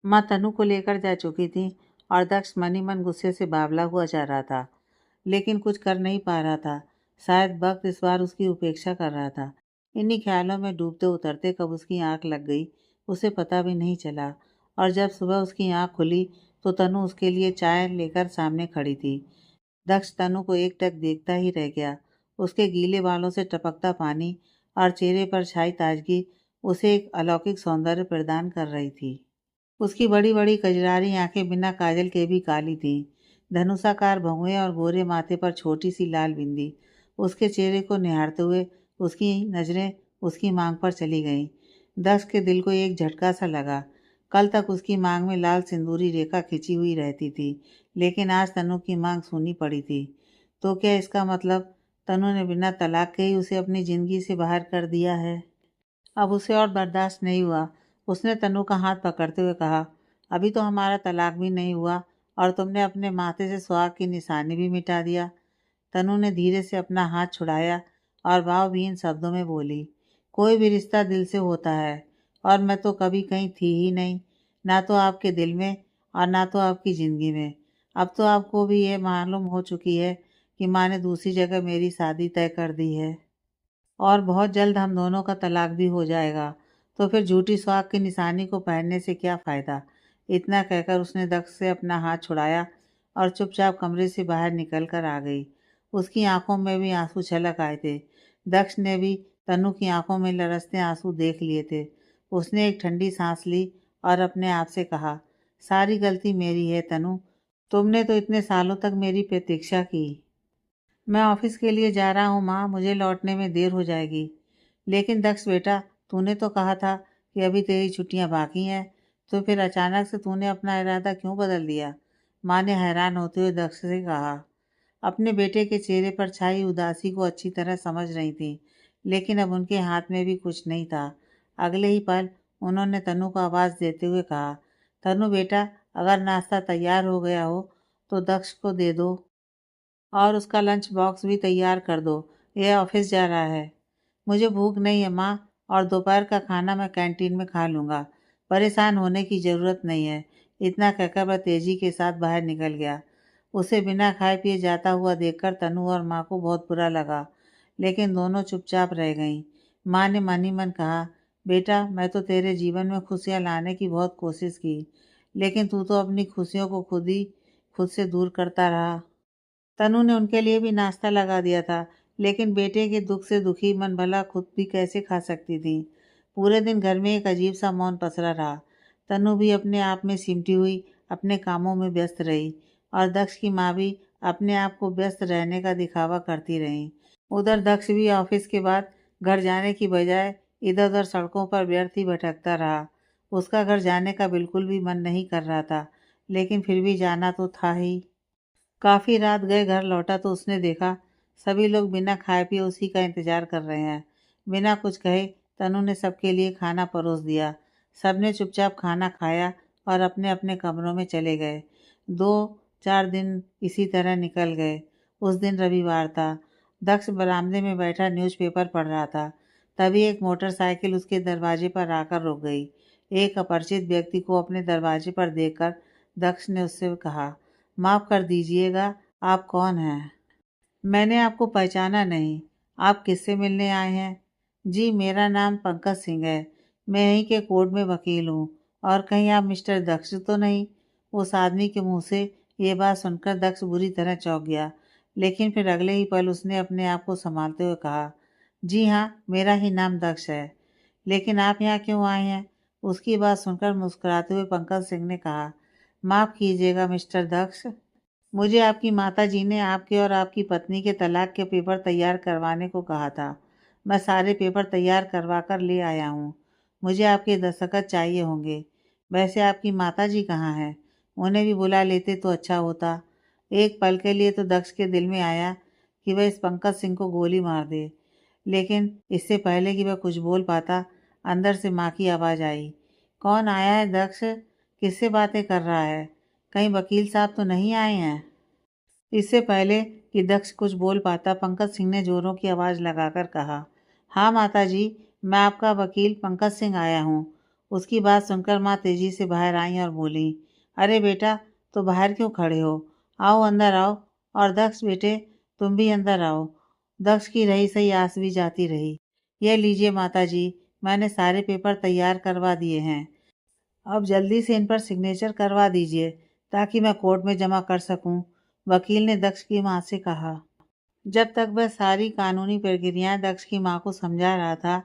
माँ तनु को लेकर जा चुकी थी और दक्ष मन ही मन गुस्से से बावला हुआ जा रहा था, लेकिन कुछ कर नहीं पा रहा था। शायद वक्त इस बार उसकी उपेक्षा कर रहा था। इन्हीं ख्यालों में डूबते उतरते कब उसकी आंख लग गई उसे पता भी नहीं चला, और जब सुबह उसकी आंख खुली तो तनु उसके लिए चाय लेकर सामने खड़ी थी। दक्ष तनु को एकटक देखता ही रह गया। उसके गीले बालों से टपकता पानी और चेहरे पर छाई ताजगी उसे एक अलौकिक सौंदर्य प्रदान कर रही थी। उसकी बड़ी बड़ी कजरारी आंखें बिना काजल के भी काली थीं। धनुषाकार भौहें और गोरे माथे पर छोटी सी लाल बिंदी। उसके चेहरे को निहारते हुए उसकी नजरें उसकी मांग पर चली गईं। दक्ष के दिल को एक झटका सा लगा। कल तक उसकी मांग में लाल सिंदूरी रेखा खिंची हुई रहती थी, लेकिन आज तनु की मांग सूनी पड़ी थी। तो क्या इसका मतलब तनु ने बिना तलाक के ही उसे अपनी जिंदगी से बाहर कर दिया है? अब उसे और बर्दाश्त नहीं हुआ। उसने तनु का हाथ पकड़ते हुए कहा, अभी तो हमारा तलाक भी नहीं हुआ और तुमने अपने माथे से सुहाग की निशानी भी मिटा दिया। तनु ने धीरे से अपना हाथ छुड़ाया और भावहीन शब्दों में बोली, कोई भी रिश्ता दिल से होता है और मैं तो कभी कहीं थी ही नहीं, ना तो आपके दिल में और ना तो आपकी ज़िंदगी में। अब तो आपको भी ये मालूम हो चुकी है कि माँ ने दूसरी जगह मेरी शादी तय कर दी है और बहुत जल्द हम दोनों का तलाक भी हो जाएगा। तो फिर झूठी सुहाग की निशानी को पहनने से क्या फ़ायदा? इतना कहकर उसने दक्ष से अपना हाथ छुड़ाया और चुपचाप कमरे से बाहर निकल कर आ गई। उसकी आंखों में भी आंसू छलक आए थे। दक्ष ने भी तनु की आंखों में लरसते आंसू देख लिए थे। उसने एक ठंडी सांस ली और अपने आप से कहा, सारी गलती मेरी है तनु। तुमने तो इतने सालों तक मेरी प्रतीक्षा की। मैं ऑफिस के लिए जा रहा हूँ माँ, मुझे लौटने में देर हो जाएगी। लेकिन दक्ष बेटा, तूने तो कहा था कि अभी तेरी छुट्टियाँ बाकी हैं, तो फिर अचानक से तूने अपना इरादा क्यों बदल दिया? माँ ने हैरान होते हुए दक्ष से कहा। अपने बेटे के चेहरे पर छाई उदासी को अच्छी तरह समझ रही थी, लेकिन अब उनके हाथ में भी कुछ नहीं था। अगले ही पल उन्होंने तनु को आवाज़ देते हुए कहा, तनु बेटा, अगर नाश्ता तैयार हो गया हो तो दक्ष को दे दो और उसका लंच बॉक्स भी तैयार कर दो। यह ऑफिस जा रहा है। मुझे भूख नहीं है माँ, और दोपहर का खाना मैं कैंटीन में खा लूँगा। परेशान होने की ज़रूरत नहीं है। इतना कहकर वह तेज़ी के साथ बाहर निकल गया। उसे बिना खाए पिए जाता हुआ देखकर तनु और माँ को बहुत बुरा लगा, लेकिन दोनों चुपचाप रह गईं। माँ ने मन ही मन कहा, बेटा, मैं तो तेरे जीवन में खुशियाँ लाने की बहुत कोशिश की, लेकिन तू तो अपनी खुशियों को खुद से दूर करता रहा। तनु ने उनके लिए भी नाश्ता लगा दिया था, लेकिन बेटे के दुख से दुखी मन भला खुद भी कैसे खा सकती थी। पूरे दिन घर में एक अजीब सा मौन पसरा रहा। तनु भी अपने आप में सिमटी हुई अपने कामों में व्यस्त रही और दक्ष की माँ भी अपने आप को व्यस्त रहने का दिखावा करती रही। उधर दक्ष भी ऑफिस के बाद घर जाने की बजाय इधर उधर सड़कों पर व्यर्थ ही भटकता रहा। उसका घर जाने का बिल्कुल भी मन नहीं कर रहा था, लेकिन फिर भी जाना तो था ही। काफ़ी रात गए घर लौटा तो उसने देखा सभी लोग बिना खाए पिए उसी का इंतजार कर रहे हैं। बिना कुछ कहे तनु ने सबके लिए खाना परोस दिया। सबने चुपचाप खाना खाया और अपने अपने कमरों में चले गए। 2-4 दिन इसी तरह निकल गए। उस दिन रविवार था। दक्ष बरामदे में बैठा न्यूज़पेपर पढ़ रहा था। तभी एक मोटरसाइकिल उसके दरवाजे पर आकर रुक गई। एक अपरिचित व्यक्ति को अपने दरवाजे पर देखकर दक्ष ने उससे कहा, माफ़ कर दीजिएगा, आप कौन हैं? मैंने आपको पहचाना नहीं। आप किससे मिलने आए हैं? जी, मेरा नाम पंकज सिंह है। मैं यहीं के कोर्ट में वकील हूँ। और कहीं आप मिस्टर दक्ष तो नहीं? उस आदमी के मुंह से ये बात सुनकर दक्ष बुरी तरह चौंक गया, लेकिन फिर अगले ही पल उसने अपने आप को संभालते हुए कहा, जी हाँ, मेरा ही नाम दक्ष है। लेकिन आप यहाँ क्यों आए हैं? उसकी बात सुनकर मुस्कुराते हुए पंकज सिंह ने कहा, माफ़ कीजिएगा मिस्टर दक्ष, मुझे आपकी माताजी ने आपके और आपकी पत्नी के तलाक के पेपर तैयार करवाने को कहा था। मैं सारे पेपर तैयार करवा कर ले आया हूँ। मुझे आपके दस्तखत चाहिए होंगे। वैसे आपकी माताजी कहाँ हैं? उन्हें भी बुला लेते तो अच्छा होता। एक पल के लिए तो दक्ष के दिल में आया कि वह इस पंकज सिंह को गोली मार दे, लेकिन इससे पहले कि वह कुछ बोल पाता, अंदर से माँ की आवाज़ आई, कौन आया है दक्ष? किससे बातें कर रहा है? कहीं वकील साहब तो नहीं आए हैं? इससे पहले कि दक्ष कुछ बोल पाता, पंकज सिंह ने जोरों की आवाज़ लगाकर कहा, हाँ माताजी, मैं आपका वकील पंकज सिंह आया हूँ। उसकी बात सुनकर माँ तेजी से बाहर आई और बोली, अरे बेटा, तो बाहर क्यों खड़े हो? आओ अंदर आओ। और दक्ष बेटे, तुम भी अंदर आओ। दक्ष की रही सही आस भी जाती रही। यह लीजिए माता जी, मैंने सारे पेपर तैयार करवा दिए हैं। अब जल्दी से इन पर सिग्नेचर करवा दीजिए ताकि मैं कोर्ट में जमा कर सकूं। वकील ने दक्ष की माँ से कहा। जब तक वह सारी कानूनी प्रक्रियाएं दक्ष की माँ को समझा रहा था,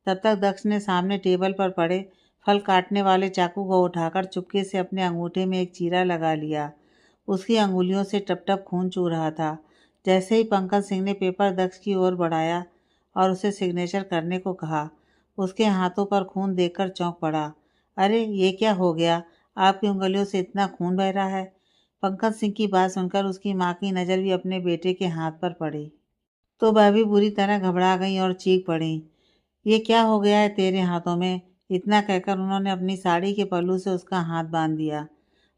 तब तक दक्ष ने सामने टेबल पर पड़े फल काटने वाले चाकू को उठाकर चुपके से अपने अंगूठे में एक चीरा लगा लिया। उसकी अंगुलियों से टप टप खून चू रहा था। जैसे ही पंकज सिंह ने पेपर दक्ष की ओर बढ़ाया और उसे सिग्नेचर करने को कहा, उसके हाथों पर खून देखकर चौंक पड़ा। अरे ये क्या हो गया? आपकी उंगलियों से इतना खून बह रहा है? पंकज सिंह की बात सुनकर उसकी माँ की नज़र भी अपने बेटे के हाथ पर पड़ी, तो वह भी बुरी तरह घबरा गई और चीख पड़ी, ये क्या हो गया है तेरे हाथों में? इतना कहकर उन्होंने अपनी साड़ी के पल्लू से उसका हाथ बांध दिया।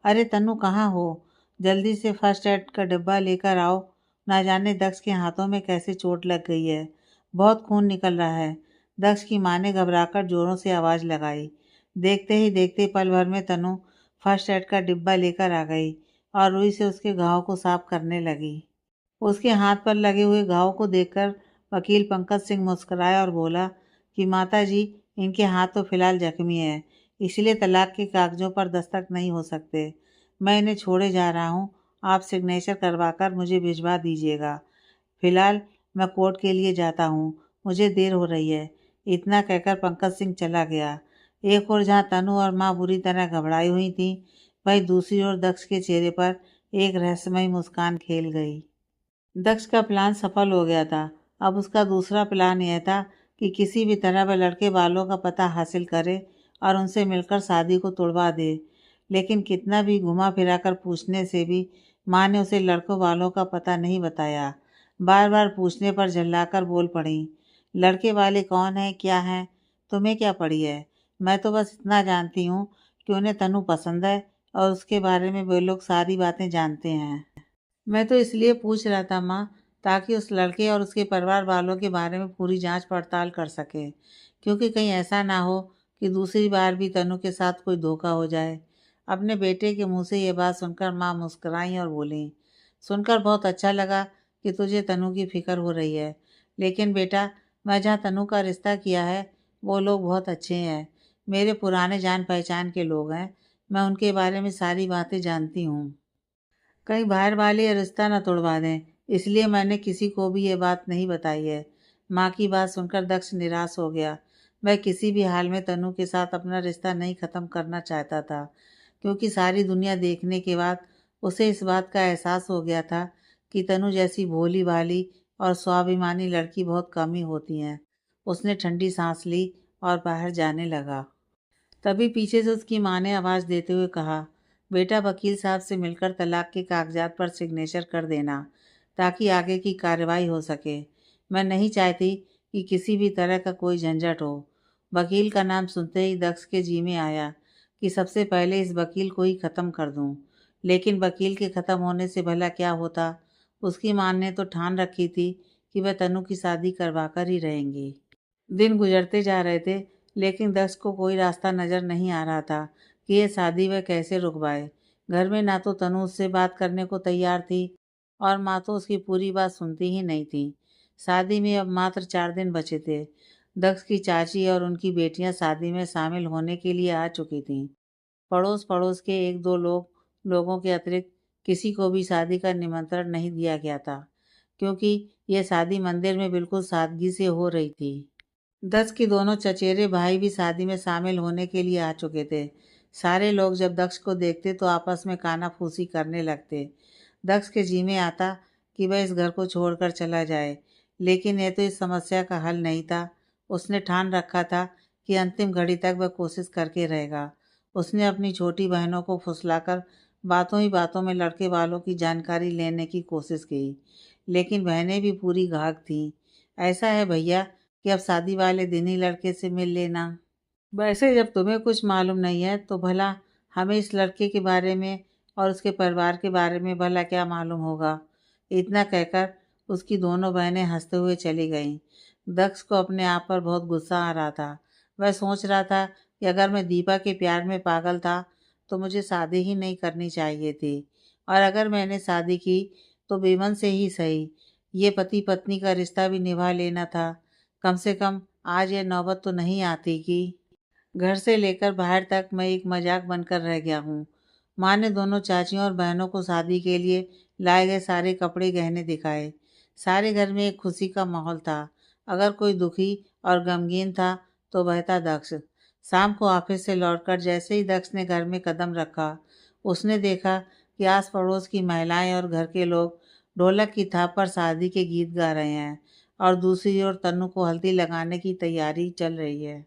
अरे तन्नू, कहाँ हो? जल्दी से फर्स्ट एड का डिब्बा लेकर आओ। ना जाने दक्ष के हाथों में कैसे चोट लग गई है। बहुत खून निकल रहा है। दक्ष की माँ ने घबराकर जोरों से आवाज़ लगाई। देखते ही देखते पल भर में तनु फर्स्ट एड का डिब्बा लेकर आ गई और रुई से उसके घाव को साफ करने लगी। उसके हाथ पर लगे हुए घाव को देखकर वकील पंकज सिंह मुस्कुराया और बोला कि माता जी, इनके हाथ तो फिलहाल जख्मी है, इसलिए तलाक के कागजों पर दस्तक नहीं हो सकते। मैं इन्हें छोड़े जा रहा हूँ। आप सिग्नेचर करवाकर मुझे भिजवा दीजिएगा। फिलहाल मैं कोर्ट के लिए जाता हूँ, मुझे देर हो रही है। इतना कहकर पंकज सिंह चला गया। एक ओर जहाँ तनु और माँ बुरी तरह घबराई हुई थी, वहीं दूसरी ओर दक्ष के चेहरे पर एक रहस्यमयी मुस्कान खेल गई। दक्ष का प्लान सफल हो गया था। अब उसका दूसरा प्लान यह था कि किसी भी तरह वह लड़के वालों का पता हासिल करे और उनसे मिलकर शादी को तुड़वा दे। लेकिन कितना भी घुमा फिरा कर पूछने से भी माँ ने उसे लड़कों वालों का पता नहीं बताया। बार बार पूछने पर झल्लाकर बोल पड़ी, लड़के वाले कौन हैं, क्या हैं, तुम्हें क्या पड़ी है? मैं तो बस इतना जानती हूँ कि उन्हें तनु पसंद है और उसके बारे में वे लोग सारी बातें जानते हैं। मैं तो इसलिए पूछ रहा था माँ, ताकि उस लड़के और उसके परिवार वालों के बारे में पूरी जांच पड़ताल कर सके, क्योंकि कहीं ऐसा ना हो कि दूसरी बार भी तनु के साथ कोई धोखा हो जाए। अपने बेटे के मुंह से ये बात सुनकर माँ मुस्कुराई और बोली, सुनकर बहुत अच्छा लगा कि तुझे तनु की फिक्र हो रही है। लेकिन बेटा, मैं जहाँ तनु का रिश्ता किया है वो लोग बहुत अच्छे हैं। मेरे पुराने जान पहचान के लोग हैं। मैं उनके बारे में सारी बातें जानती हूँ। कहीं बाहर वाले ये रिश्ता न तोड़वा दें, इसलिए मैंने किसी को भी ये बात नहीं बताई है। माँ की बात सुनकर दक्ष निराश हो गया। वह किसी भी हाल में तनु के साथ अपना रिश्ता नहीं खत्म करना चाहता था, क्योंकि सारी दुनिया देखने के बाद उसे इस बात का एहसास हो गया था कि तनु जैसी भोली भाली और स्वाभिमानी लड़की बहुत कम ही होती हैं। उसने ठंडी सांस ली और बाहर जाने लगा। तभी पीछे से उसकी माँ ने आवाज़ देते हुए कहा, बेटा, वकील साहब से मिलकर तलाक के कागजात पर सिग्नेचर कर देना ताकि आगे की कार्रवाई हो सके। मैं नहीं चाहती कि किसी भी तरह का कोई झंझट हो। वकील का नाम सुनते ही दक्ष के जी में आया कि सबसे पहले इस वकील को ही ख़त्म कर दूं। लेकिन वकील के ख़त्म होने से भला क्या होता? उसकी माँ ने तो ठान रखी थी कि वह तनु की शादी करवा कर ही रहेंगी। दिन गुजरते जा रहे थे, लेकिन दक्ष को कोई रास्ता नज़र नहीं आ रहा था कि यह शादी वह कैसे रुकवाए। घर में ना तो तनु उससे बात करने को तैयार थी और माँ तो उसकी पूरी बात सुनती ही नहीं थी। शादी में अब मात्र 4 दिन बचे थे। दक्ष की चाची और उनकी बेटियां शादी में शामिल होने के लिए आ चुकी थीं। पड़ोस पड़ोस के एक दो लोगों के अतिरिक्त किसी को भी शादी का निमंत्रण नहीं दिया गया था, क्योंकि यह शादी मंदिर में बिल्कुल सादगी से हो रही थी। दक्ष के दोनों चचेरे भाई भी शादी में शामिल होने के लिए आ चुके थे। सारे लोग जब दक्ष को देखते तो आपस में कानाफूसी करने लगते। दक्ष के जी में आता कि वह इस घर को छोड़कर चला जाए, लेकिन यह तो इस समस्या का हल नहीं था। उसने ठान रखा था कि अंतिम घड़ी तक वह कोशिश करके रहेगा। उसने अपनी छोटी बहनों को फुसलाकर बातों ही बातों में लड़के वालों की जानकारी लेने की कोशिश की, लेकिन बहनें भी पूरी घाघ थीं। ऐसा है भैया कि अब शादी वाले दिन ही लड़के से मिल लेना। वैसे जब तुम्हें कुछ मालूम नहीं है तो भला हमें इस लड़के के बारे में और उसके परिवार के बारे में भला क्या मालूम होगा? इतना कहकर उसकी दोनों बहनें हंसते हुए चली गईं। दक्ष को अपने आप पर बहुत गुस्सा आ रहा था। वह सोच रहा था कि अगर मैं दीपा के प्यार में पागल था तो मुझे शादी ही नहीं करनी चाहिए थी, और अगर मैंने शादी की तो बेमन से ही सही, ये पति पत्नी का रिश्ता भी निभा लेना था। कम से कम आज ये नौबत तो नहीं आती कि घर से लेकर बाहर तक मैं एक मजाक बनकर रह गया हूँ। माँ ने दोनों चाचियों और बहनों को शादी के लिए लाए गए सारे कपड़े गहने दिखाए। सारे घर में एक खुशी का माहौल था। अगर कोई दुखी और गमगीन था तो वह था दक्ष। शाम को ऑफिस से लौटकर जैसे ही दक्ष ने घर में कदम रखा, उसने देखा कि आस पड़ोस की महिलाएं और घर के लोग ढोलक की थाप पर शादी के गीत गा रहे हैं, और दूसरी ओर तन्नू को हल्दी लगाने की तैयारी चल रही है।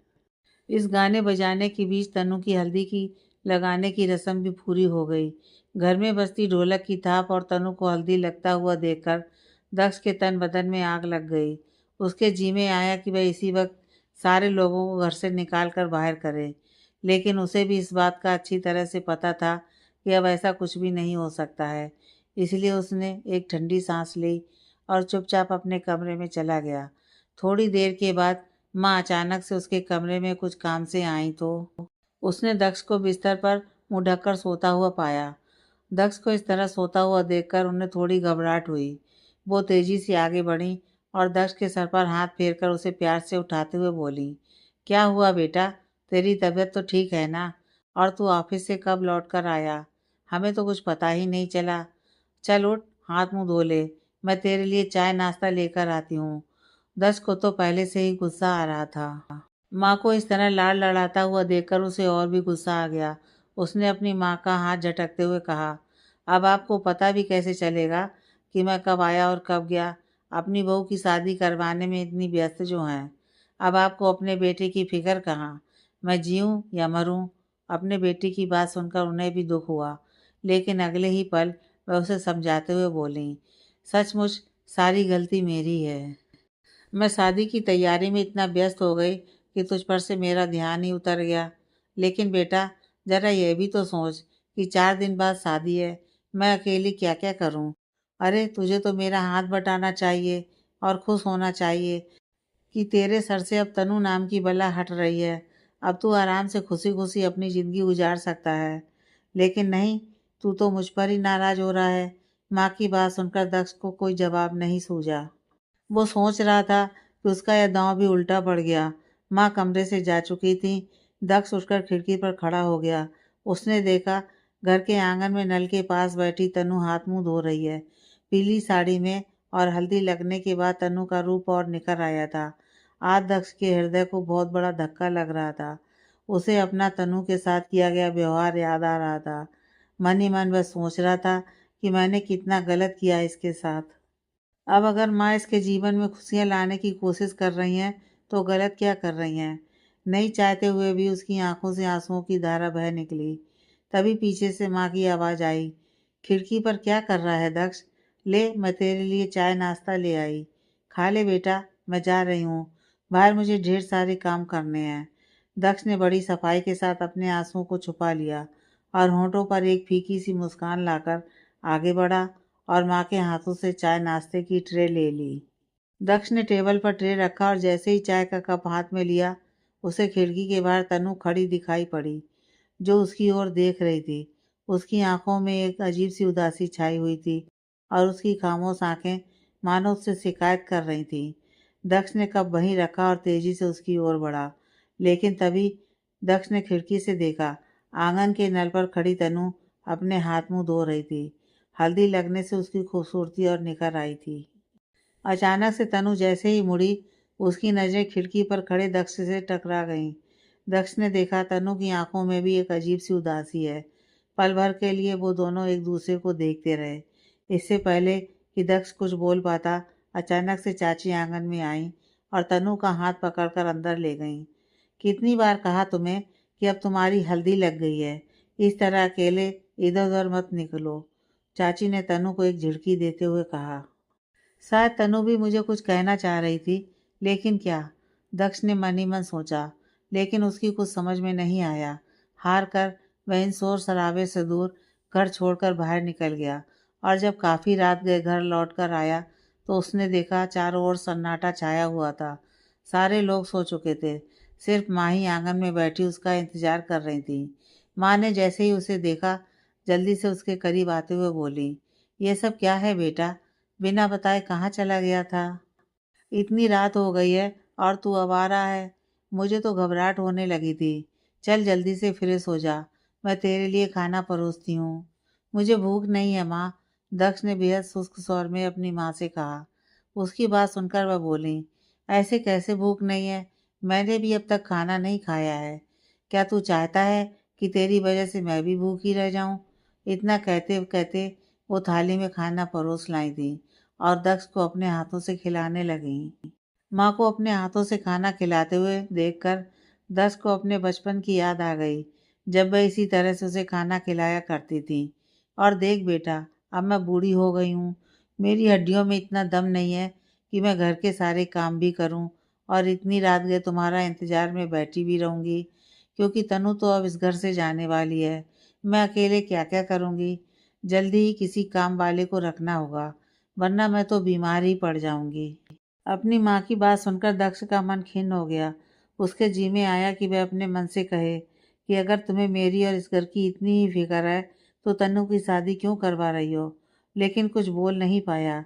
इस गाने बजाने के बीच तन्नू की हल्दी की लगाने की रस्म भी पूरी हो गई। घर में बजती ढोलक की थाप और तन्नू को हल्दी लगता हुआ देखकर दक्ष के तन बदन में आग लग गई। उसके जी में आया कि वह इसी वक्त सारे लोगों को घर से निकाल कर बाहर करे, लेकिन उसे भी इस बात का अच्छी तरह से पता था कि अब ऐसा कुछ भी नहीं हो सकता है। इसलिए उसने एक ठंडी सांस ली और चुपचाप अपने कमरे में चला गया। थोड़ी देर के बाद माँ अचानक से उसके कमरे में कुछ काम से आई तो उसने दक्ष को बिस्तर पर मुंह ढककर सोता हुआ पाया। दक्ष को इस तरह सोता हुआ देखकर उन्हें थोड़ी घबराहट हुई। वो तेजी से आगे बढ़ी और दक्ष के सर पर हाथ फेरकर उसे प्यार से उठाते हुए बोली, क्या हुआ बेटा? तेरी तबीयत तो ठीक है ना? और तू ऑफिस से कब लौट कर आया? हमें तो कुछ पता ही नहीं चला। चल उठ, हाथ मुंह धो ले, मैं तेरे लिए चाय नाश्ता लेकर आती हूँ। दक्ष को तो पहले से ही गुस्सा आ रहा था। माँ को इस तरह लाड़ लड़ाता हुआ देखकर उसे और भी गुस्सा आ गया। उसने अपनी माँ का हाथ झटकते हुए कहा, अब आपको पता भी कैसे चलेगा कि मैं कब आया और कब गया? अपनी बहू की शादी करवाने में इतनी व्यस्त जो हैं। अब आपको अपने बेटे की फिक्र कहाँ? मैं जीऊँ या मरूँ? अपने बेटे की बात सुनकर उन्हें भी दुख हुआ, लेकिन अगले ही पल वह उसे समझाते हुए बोली, सचमुच सारी गलती मेरी है। मैं शादी की तैयारी में इतना व्यस्त हो गई कि तुझ पर से मेरा ध्यान ही उतर गया। लेकिन बेटा, जरा यह भी तो सोच कि 4 दिन बाद शादी है। मैं अकेली क्या क्या करूं? अरे तुझे तो मेरा हाथ बटाना चाहिए और खुश होना चाहिए कि तेरे सर से अब तनु नाम की बला हट रही है। अब तू आराम से खुशी खुशी अपनी ज़िंदगी गुजार सकता है। लेकिन नहीं, तू तो मुझ पर ही नाराज़ हो रहा है। माँ की बात सुनकर दक्ष को कोई जवाब नहीं सूझा। वो सोच रहा था कि उसका यह दांव भी उल्टा पड़ गया। माँ कमरे से जा चुकी थी। दक्ष उठकर खिड़की पर खड़ा हो गया। उसने देखा घर के आंगन में नल के पास बैठी तनु हाथ मुंह धो रही है। पीली साड़ी में, और हल्दी लगने के बाद तनु का रूप और निखर आया था। आज दक्ष के हृदय को बहुत बड़ा धक्का लग रहा था। उसे अपना तनु के साथ किया गया व्यवहार याद आ रहा था। मन ही मन वह सोच रहा था कि मैंने कितना गलत किया इसके साथ। अब अगर माँ इसके जीवन में खुशियाँ लाने की कोशिश कर रही हैं तो गलत क्या कर रही हैं? नहीं चाहते हुए भी उसकी आंखों से आंसुओं की धारा बह निकली। तभी पीछे से माँ की आवाज़ आई, खिड़की पर क्या कर रहा है दक्ष? ले, मैं तेरे लिए चाय नाश्ता ले आई। खा ले बेटा, मैं जा रही हूँ। बाहर मुझे ढेर सारे काम करने हैं। दक्ष ने बड़ी सफाई के साथ अपने आंसुओं को छुपा लिया और होंठों पर एक फीकी सी मुस्कान लाकर आगे बढ़ा और माँ के हाथों से चाय नाश्ते की ट्रे ले ली। दक्ष ने टेबल पर ट्रे रखा और जैसे ही चाय का कप हाथ में लिया, उसे खिड़की के बाहर तनु खड़ी दिखाई पड़ी, जो उसकी ओर देख रही थी। उसकी आंखों में एक अजीब सी उदासी छाई हुई थी और उसकी खामोश आंखें मानो उससे शिकायत कर रही थीं। दक्ष ने कप वहीं रखा और तेजी से उसकी ओर बढ़ा, लेकिन तभी दक्ष ने खिड़की से देखा, आंगन के नल पर खड़ी तनु अपने हाथ मुंह धो रही थी। हल्दी लगने से उसकी खूबसूरती और निखर आई थी। अचानक से तनु जैसे ही मुड़ी, उसकी नज़रें खिड़की पर खड़े दक्ष से टकरा गईं। दक्ष ने देखा तनु की आंखों में भी एक अजीब सी उदासी है। पल भर के लिए वो दोनों एक दूसरे को देखते रहे। इससे पहले कि दक्ष कुछ बोल पाता, अचानक से चाची आंगन में आईं और तनु का हाथ पकड़कर अंदर ले गईं। कितनी बार कहा तुम्हें कि अब तुम्हारी हल्दी लग गई है, इस तरह अकेले इधर उधर मत निकलो। चाची ने तनु को एक झिड़की देते हुए कहा। शायद तनु भी मुझे कुछ कहना चाह रही थी, लेकिन क्या? दक्ष ने मन ही मन सोचा, लेकिन उसकी कुछ समझ में नहीं आया। हार कर वह इन शोर शराबे से दूर घर छोड़कर बाहर निकल गया, और जब काफ़ी रात गए घर लौट कर आया तो उसने देखा चारों ओर सन्नाटा छाया हुआ था। सारे लोग सो चुके थे। सिर्फ माँ ही आंगन में बैठी उसका इंतजार कर रही थी। माँ ने जैसे ही उसे देखा, जल्दी से उसके करीब आते हुए बोली, ये सब क्या है बेटा? बिना बताए कहाँ चला गया था? इतनी रात हो गई है और तू अब आ रहा है। मुझे तो घबराहट होने लगी थी। चल जल्दी से फ्रेश हो जा, मैं तेरे लिए खाना परोसती हूँ। मुझे भूख नहीं है माँ, दक्ष ने बेहद शुष्क स्वर में अपनी माँ से कहा। उसकी बात सुनकर वह बोली, ऐसे कैसे भूख नहीं है? मैंने भी अब तक खाना नहीं खाया है। क्या तू चाहता है कि तेरी वजह से मैं भी भूखी रह जाऊं? इतना कहते कहते वो थाली में खाना परोस लाई थी और दक्ष को अपने हाथों से खिलाने लगी। माँ को अपने हाथों से खाना खिलाते हुए देखकर दक्ष को अपने बचपन की याद आ गई, जब वह इसी तरह से उसे खाना खिलाया करती थी। और देख बेटा, अब मैं बूढ़ी हो गई हूँ, मेरी हड्डियों में इतना दम नहीं है कि मैं घर के सारे काम भी करूँ और इतनी रात गए तुम्हारा इंतजार में बैठी भी रहूँगी, क्योंकि तनु तो अब इस घर से जाने वाली है। मैं अकेले क्या क्या करूँगी? जल्दी ही किसी काम वाले को रखना होगा, वरना मैं तो बीमार ही पड़ जाऊँगी। अपनी माँ की बात सुनकर दक्ष का मन खिन्न हो गया। उसके जी में आया कि वह अपने मन से कहे कि अगर तुम्हें मेरी और इस घर की इतनी ही फिक्र है तो तन्नू की शादी क्यों करवा रही हो, लेकिन कुछ बोल नहीं पाया।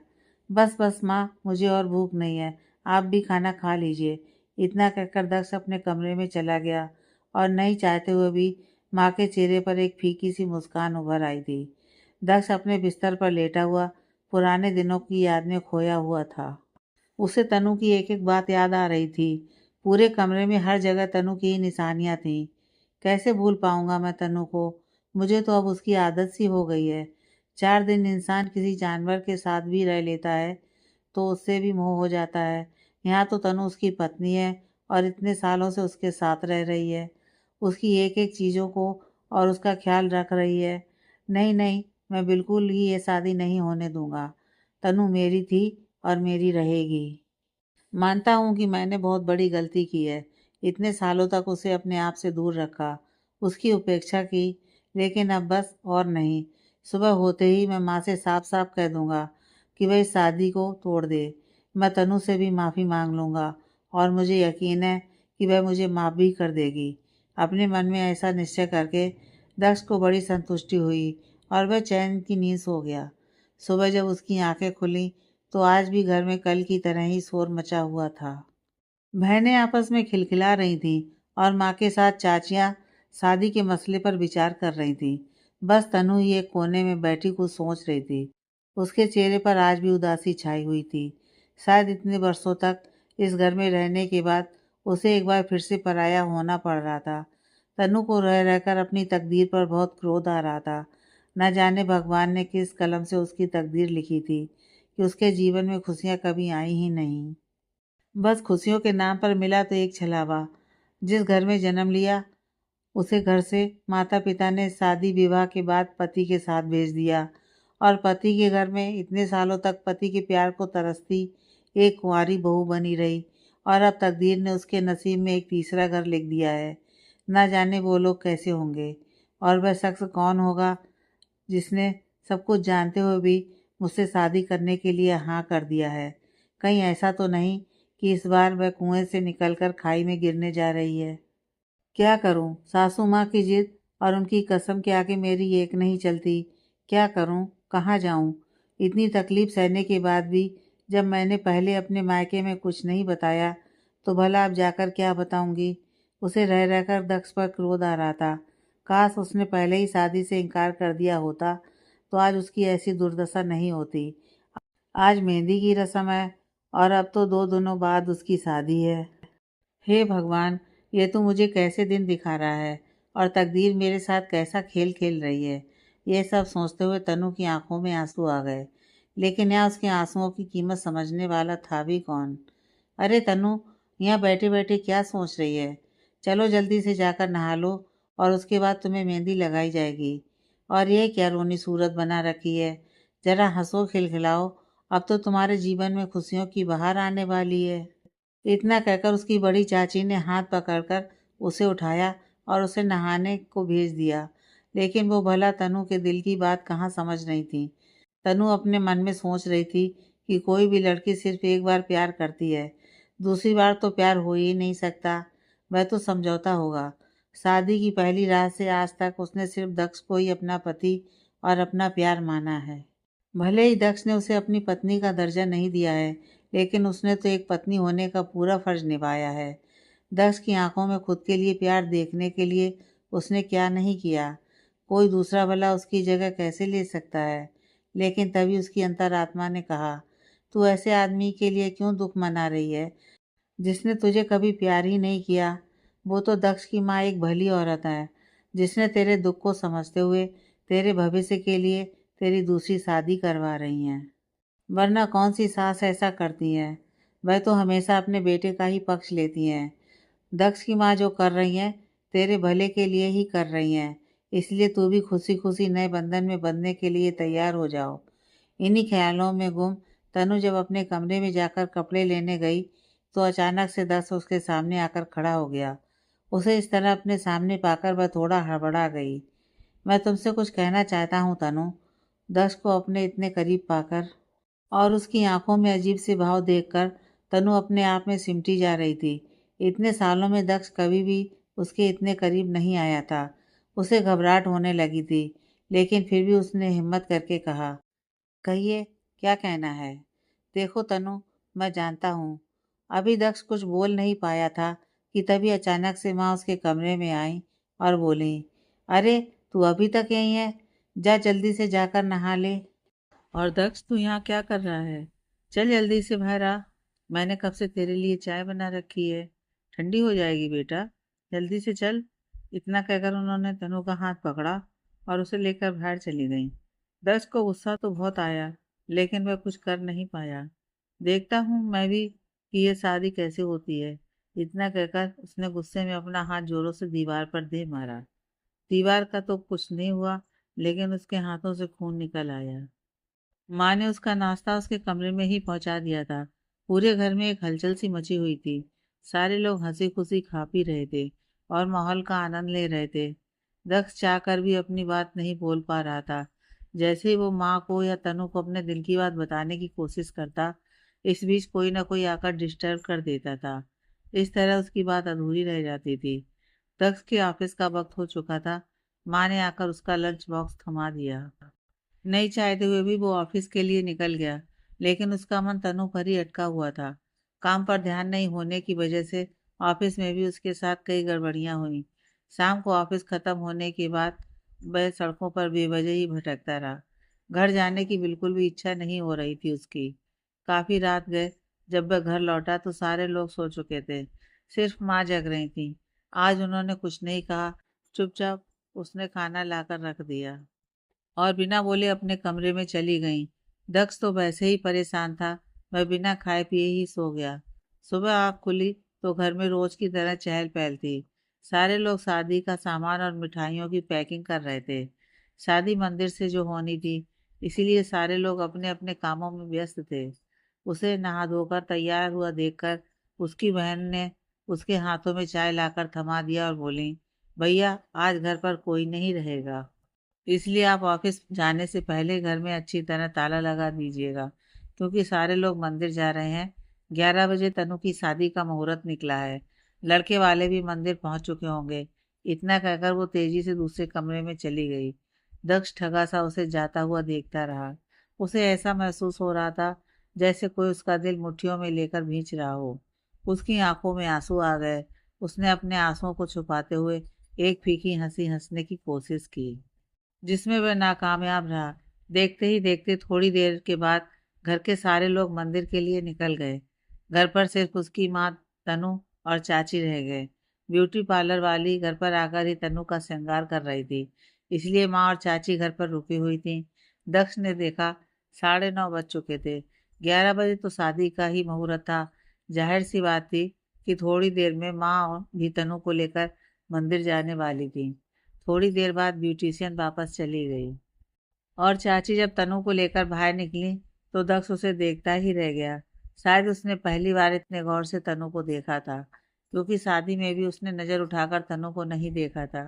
बस बस माँ, मुझे और भूख नहीं है, आप भी खाना खा लीजिए। इतना कहकर दक्ष अपने कमरे में चला गया और नहीं चाहते हुए भी माँ के चेहरे पर एक फीकी सी मुस्कान उभर आई थी। दक्ष अपने बिस्तर पर लेटा हुआ पुराने दिनों की याद में खोया हुआ था। उसे तनु की एक एक बात याद आ रही थी। पूरे कमरे में हर जगह तनु की ही निशानियां थीं। कैसे भूल पाऊंगा मैं तनु को? मुझे तो अब उसकी आदत सी हो गई है। 4 दिन इंसान किसी जानवर के साथ भी रह लेता है तो उससे भी मोह हो जाता है। यहाँ तो तनु उसकी पत्नी है और इतने सालों से उसके साथ रह रही है, उसकी एक एक चीज़ों को और उसका ख्याल रख रही है। नहीं नहीं, मैं बिल्कुल ही ये शादी नहीं होने दूंगा। तनु मेरी थी और मेरी रहेगी। मानता हूँ कि मैंने बहुत बड़ी गलती की है, इतने सालों तक उसे अपने आप से दूर रखा, उसकी उपेक्षा की, लेकिन अब बस और नहीं। सुबह होते ही मैं माँ से साफ साफ कह दूंगा कि वह इस शादी को तोड़ दे। मैं तनु से भी माफ़ी मांग लूँगा और मुझे यकीन है कि वह मुझे माफ़ भी कर देगी। अपने मन में ऐसा निश्चय करके दक्ष को बड़ी संतुष्टि हुई और वह चैन की नींद सो गया। सुबह जब उसकी आंखें खुली तो आज भी घर में कल की तरह ही शोर मचा हुआ था। बहनें आपस में खिलखिला रही थीं और माँ के साथ चाचियाँ शादी के मसले पर विचार कर रही थीं। बस तनु ही एक कोने में बैठी कुछ सोच रही थी। उसके चेहरे पर आज भी उदासी छाई हुई थी। शायद इतने वर्षों तक इस घर में रहने के बाद उसे एक बार फिर से पराया होना पड़ रहा था। तनु को रह रहकर अपनी तकदीर पर बहुत क्रोध आ रहा था। न जाने भगवान ने किस कलम से उसकी तकदीर लिखी थी कि उसके जीवन में खुशियाँ कभी आई ही नहीं। बस खुशियों के नाम पर मिला तो एक छलावा। जिस घर में जन्म लिया उसे घर से माता पिता ने शादी विवाह के बाद पति के साथ भेज दिया और पति के घर में इतने सालों तक पति के प्यार को तरसती एक कुंवारी बहू बनी रही और अब तकदीर ने उसके नसीब में एक तीसरा घर लिख दिया है। ना जाने वो लोग कैसे होंगे और वह शख्स कौन होगा जिसने सब कुछ जानते हुए भी मुझसे शादी करने के लिए हाँ कर दिया है। कहीं ऐसा तो नहीं कि इस बार वह कुएं से निकलकर खाई में गिरने जा रही है। क्या करूं? सासू माँ की जिद और उनकी कसम के आगे मेरी एक नहीं चलती। क्या करूं? कहाँ जाऊं? इतनी तकलीफ सहने के बाद भी जब मैंने पहले अपने मायके में कुछ नहीं बताया तो भला अब जाकर क्या बताऊंगी? उसे रह रहकर दक्ष पर क्रोध आ रहा था। काश उसने पहले ही शादी से इनकार कर दिया होता तो आज उसकी ऐसी दुर्दशा नहीं होती। आज मेहंदी की रस्म है और अब तो 2 दिनों बाद उसकी शादी है। हे भगवान, ये तो मुझे कैसे दिन दिखा रहा है और तकदीर मेरे साथ कैसा खेल खेल रही है। ये सब सोचते हुए तनु की आंखों में आंसू आ गए, लेकिन यहाँ उसके आंसुओं की कीमत समझने वाला था भी कौन। अरे तनु, यहाँ बैठे बैठे क्या सोच रही है? चलो जल्दी से जाकर नहा लो और उसके बाद तुम्हें मेहंदी लगाई जाएगी। और ये क्या रोनी सूरत बना रखी है? जरा हंसो, खिलखिलाओ। अब तो तुम्हारे जीवन में खुशियों की बहार आने वाली है। इतना कहकर उसकी बड़ी चाची ने हाथ पकड़कर उसे उठाया और उसे नहाने को भेज दिया। लेकिन वो भला तनु के दिल की बात कहाँ समझ रही थी। तनु अपने मन में सोच रही थी कि कोई भी लड़की सिर्फ एक बार प्यार करती है, दूसरी बार तो प्यार हो ही नहीं सकता। वह तो समझौता होगा। शादी की पहली रात से आज तक उसने सिर्फ दक्ष को ही अपना पति और अपना प्यार माना है। भले ही दक्ष ने उसे अपनी पत्नी का दर्जा नहीं दिया है, लेकिन उसने तो एक पत्नी होने का पूरा फर्ज निभाया है। दक्ष की आंखों में खुद के लिए प्यार देखने के लिए उसने क्या नहीं किया। कोई दूसरा भला उसकी जगह कैसे ले सकता है। लेकिन तभी उसकी अंतरात्मा ने कहा, तू ऐसे आदमी के लिए क्यों दुख मना रही है जिसने तुझे कभी प्यार ही नहीं किया। वो तो दक्ष की माँ एक भली औरत है, जिसने तेरे दुख को समझते हुए तेरे भविष्य के लिए तेरी दूसरी शादी करवा रही हैं। वरना कौन सी सास ऐसा करती है। वह तो हमेशा अपने बेटे का ही पक्ष लेती हैं। दक्ष की माँ जो कर रही हैं तेरे भले के लिए ही कर रही हैं। इसलिए तू भी खुशी खुशी नए बंधन में बंधने के लिए तैयार हो जाओ। इन्हीं ख्यालों में गुम तनु जब अपने कमरे में जाकर कपड़े लेने गई तो अचानक से दक्ष उसके सामने आकर खड़ा हो गया। उसे इस तरह अपने सामने पाकर वह थोड़ा हड़बड़ा गई। मैं तुमसे कुछ कहना चाहता हूँ तनु। दक्ष को अपने इतने करीब पाकर और उसकी आंखों में अजीब से भाव देखकर तनु अपने आप में सिमटी जा रही थी। इतने सालों में दक्ष कभी भी उसके इतने करीब नहीं आया था। उसे घबराहट होने लगी थी, लेकिन फिर भी उसने हिम्मत करके कहा, कहिए, क्या कहना है। देखो तनु, मैं जानता हूँ। अभी दक्ष कुछ बोल नहीं पाया था कि तभी अचानक से माँ उसके कमरे में आई और बोली, अरे तू अभी तक यहीं है? जा जल्दी से जाकर नहा ले। और दक्ष, तू यहाँ क्या कर रहा है? चल जल्दी से बाहर आ। मैंने कब से तेरे लिए चाय बना रखी है। ठंडी हो जाएगी बेटा, जल्दी से चल। इतना कहकर उन्होंने तनु का हाथ पकड़ा और उसे लेकर बाहर चली गई। दक्ष को गुस्सा तो बहुत आया, लेकिन वह कुछ कर नहीं पाया। देखता हूँ मैं भी कि ये शादी कैसे होती है। इतना कहकर उसने गुस्से में अपना हाथ जोरों से दीवार पर दे मारा। दीवार का तो कुछ नहीं हुआ, लेकिन उसके हाथों से खून निकल आया। माँ ने उसका नाश्ता उसके कमरे में ही पहुंचा दिया था। पूरे घर में एक हलचल सी मची हुई थी। सारे लोग हंसी खुशी खा पी रहे थे और माहौल का आनंद ले रहे थे। दक्ष चाहकर भी अपनी बात नहीं बोल पा रहा था। जैसे ही वो माँ को या तनु को अपने दिल की बात बताने की कोशिश करता, इस बीच कोई ना कोई आकर डिस्टर्ब कर देता था। इस तरह उसकी बात अधूरी रह जाती थी। दक्ष के ऑफिस का वक्त हो चुका था। माँ ने आकर उसका लंच बॉक्स थमा दिया। नहीं चाहते हुए भी वो ऑफिस के लिए निकल गया, लेकिन उसका मन तनु पर ही अटका हुआ था। काम पर ध्यान नहीं होने की वजह से ऑफिस में भी उसके साथ कई गड़बड़ियां हुई। शाम को ऑफिस खत्म होने के बाद वह सड़कों पर बेवजह ही भटकता रहा। घर जाने की बिल्कुल भी इच्छा नहीं हो रही थी उसकी। काफी रात गए। जब वह घर लौटा तो सारे लोग सो चुके थे। सिर्फ माँ जग रही थी। आज उन्होंने कुछ नहीं कहा। चुपचाप उसने खाना लाकर रख दिया और बिना बोले अपने कमरे में चली गईं। दक्ष तो वैसे ही परेशान था। वह बिना खाए पिए ही सो गया। सुबह आँख खुली तो घर में रोज की तरह चहल पहल थी। सारे लोग शादी का सामान और मिठाइयों की पैकिंग कर रहे थे। शादी मंदिर से जो होनी थी, इसीलिए सारे लोग अपने अपने कामों में व्यस्त थे। उसे नहा धोकर तैयार हुआ देखकर उसकी बहन ने उसके हाथों में चाय लाकर थमा दिया और बोली, भैया आज घर पर कोई नहीं रहेगा, इसलिए आप ऑफिस जाने से पहले घर में अच्छी तरह ताला लगा दीजिएगा, क्योंकि सारे लोग मंदिर जा रहे हैं। 11 बजे तनु की शादी का मुहूर्त निकला है। लड़के वाले भी मंदिर पहुंच चुके होंगे। इतना कहकर वो तेजी से दूसरे कमरे में चली गई। दक्ष ठगा सा उसे जाता हुआ देखता रहा। उसे ऐसा महसूस हो रहा था जैसे कोई उसका दिल मुट्ठियों में लेकर भींच रहा हो। उसकी आंखों में आंसू आ गए। उसने अपने आंसुओं को छुपाते हुए एक फीकी हंसी हंसने की कोशिश की, जिसमें वह नाकामयाब रहा। देखते ही देखते थोड़ी देर के बाद घर के सारे लोग मंदिर के लिए निकल गए। घर पर सिर्फ उसकी माँ, तनु और चाची रह गए। ब्यूटी पार्लर वाली घर पर आकर ही तनु का श्रृंगार कर रही थी, इसलिए माँ और चाची घर पर रुकी हुई थी। दक्ष ने देखा 9:30 बज चुके थे। 11 बजे तो शादी का ही मुहूर्त था। जाहिर सी बात थी कि थोड़ी देर में माँ भी तनु को लेकर मंदिर जाने वाली थी। थोड़ी देर बाद ब्यूटिशियन वापस चली गई और चाची जब तनु को लेकर बाहर निकली तो दक्ष उसे देखता ही रह गया। शायद उसने पहली बार इतने गौर से तनु को देखा था, क्योंकि शादी में भी उसने नजर उठाकर तनु को नहीं देखा था,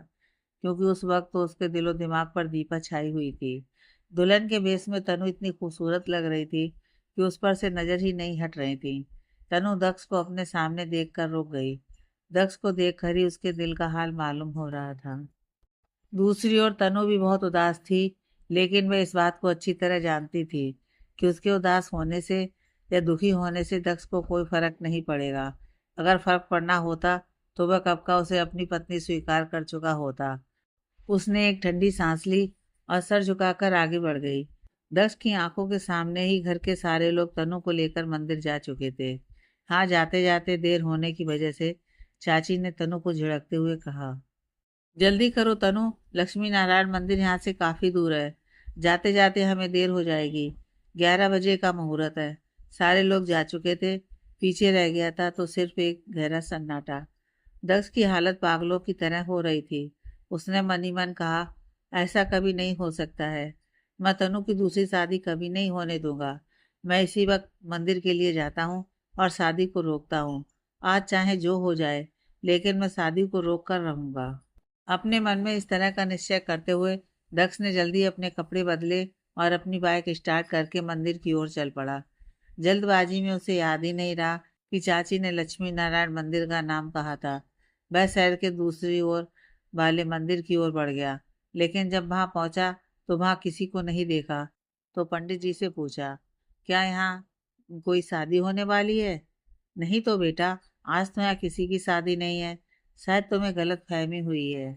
क्योंकि उस वक्त तो उसके दिलो दिमाग पर दीपा छाई हुई थी। दुल्हन के भेष में तनु इतनी खूबसूरत लग रही थी कि उस पर से नजर ही नहीं हट रही थी। तनु दक्ष को अपने सामने देखकर रुक गई। दक्ष को देखकर ही उसके दिल का हाल मालूम हो रहा था। दूसरी ओर तनु भी बहुत उदास थी, लेकिन वह इस बात को अच्छी तरह जानती थी कि उसके उदास होने से या दुखी होने से दक्ष को कोई फर्क नहीं पड़ेगा। अगर फर्क पड़ना होता तो वह कब का उसे अपनी पत्नी स्वीकार कर चुका होता। उसने एक ठंडी सांस ली और सर झुकाकर आगे बढ़ गई। दक्ष की आंखों के सामने ही घर के सारे लोग तनु को लेकर मंदिर जा चुके थे। हाँ, जाते जाते देर होने की वजह से चाची ने तनु को झिड़कते हुए कहा, जल्दी करो तनु, लक्ष्मी नारायण मंदिर यहाँ से काफी दूर है। जाते जाते हमें देर हो जाएगी। 11 बजे का मुहूर्त है। सारे लोग जा चुके थे। पीछे रह गया था तो सिर्फ एक गहरा सन्नाटा। दक्ष की हालत पागलों की तरह हो रही थी। उसने मन ही मन कहा, ऐसा कभी नहीं हो सकता है। मैं तनु की दूसरी शादी कभी नहीं होने दूंगा। मैं इसी वक्त मंदिर के लिए जाता हूँ और शादी को रोकता हूँ। आज चाहे जो हो जाए, लेकिन मैं शादी को रोक कर रहूंगा। अपने मन में इस तरह का निश्चय करते हुए दक्ष ने जल्दी अपने कपड़े बदले और अपनी बाइक स्टार्ट करके मंदिर की ओर चल पड़ा। जल्दबाजी में उसे याद ही नहीं रहा कि चाची ने लक्ष्मी नारायण मंदिर का नाम कहा था। वह शहर के दूसरी ओर वाले मंदिर की ओर बढ़ गया, लेकिन जब वहां पहुंचा तो वहां किसी को नहीं देखा। तो पंडित जी से पूछा, क्या यहाँ कोई शादी होने वाली है? नहीं तो बेटा, आज तो यहाँ किसी की शादी नहीं है। शायद तुम्हें गलत फहमी हुई है।